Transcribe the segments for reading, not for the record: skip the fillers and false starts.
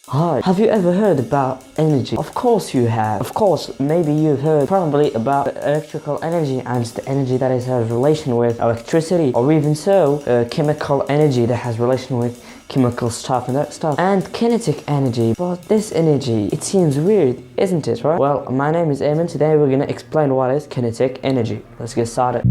Hi, have you ever heard about energy? Of course you have. Of course, maybe you've heard probably about electrical energy and the energy that has relation with electricity, or even so, chemical energy that has relation with chemical stuff and that stuff, and kinetic energy. But this energy, it seems weird, isn't it, right? Well, my name is Eamon. Today we're gonna explain what is kinetic energy. Let's get started.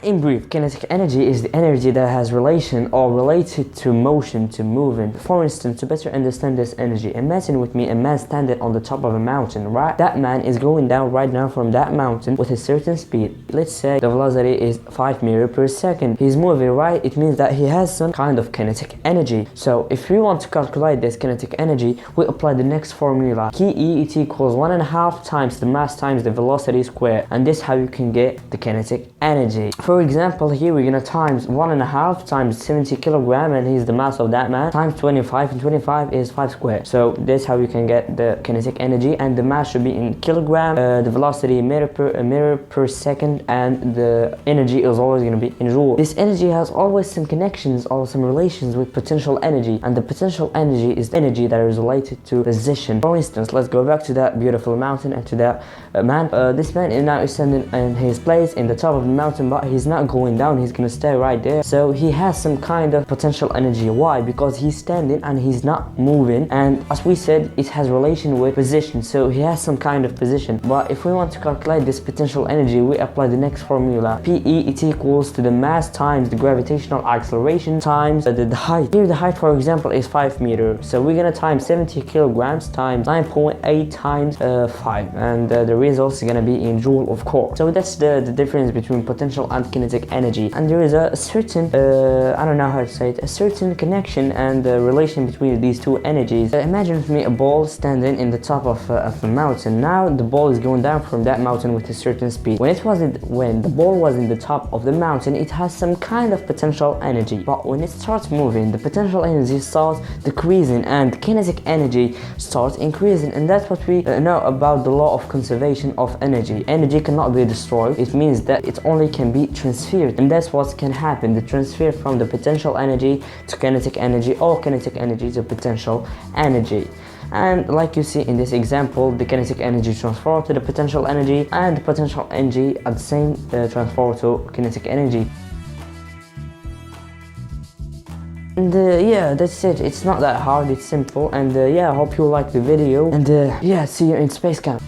In brief, kinetic energy is the energy that has relation or related to motion, to movement. For instance, to better understand this energy, imagine with me a man standing on the top of a mountain, right? That man is going down right now from that mountain with a certain speed. Let's say the velocity is 5 meters per second. He's moving, right? It means that he has some kind of kinetic energy. So if we want to calculate this kinetic energy, we apply the next formula. Ke it equals 1.5 times the mass times the velocity squared. And this is how you can get the kinetic energy. For example, here we're gonna times 1.5 times 70 kilogram, and here's the mass of that man, times 25, and 25 is 5 squared. So this is how you can get the kinetic energy, and the mass should be in kilogram, the velocity meter per second, and the energy is always gonna be in joule. This energy has always some connections or some relations with potential energy, and the potential energy is the energy that is related to position. For instance, let's go back to that beautiful mountain and to that man. This man is now standing in his place in the top of the mountain, but he's not going down, he's gonna stay right there. So he has some kind of potential energy. Why? Because he's standing and he's not moving, and as we said, it has relation with position, so he has some kind of position. But if we want to calculate this potential energy, we apply the next formula. Pe it equals to the mass times the gravitational acceleration times the height. Here the height, for example, is 5 meters, so we're gonna times 70 kilograms times 9.8 times 5, and the result is gonna be in joule, of course. So that's the difference between potential and kinetic energy, and there is a certain I don't know how to say it, a certain connection and relation between these two energies. Imagine with me a ball standing in the top of a mountain. Now the ball is going down from that mountain with a certain speed. When the ball was in the top of the mountain, it has some kind of potential energy, but when it starts moving, the potential energy starts decreasing and kinetic energy starts increasing. And that's what we know about the law of conservation of energy. Energy cannot be destroyed. It means that it only can be transferred, and that's what can happen, the transfer from the potential energy to kinetic energy, or kinetic energy to potential energy. And like you see in this example, the kinetic energy transfer to the potential energy, and the potential energy at the same transfer to kinetic energy. And yeah, that's it. It's not that hard, it's simple. And yeah, I hope you like the video, and yeah, see you in space camp.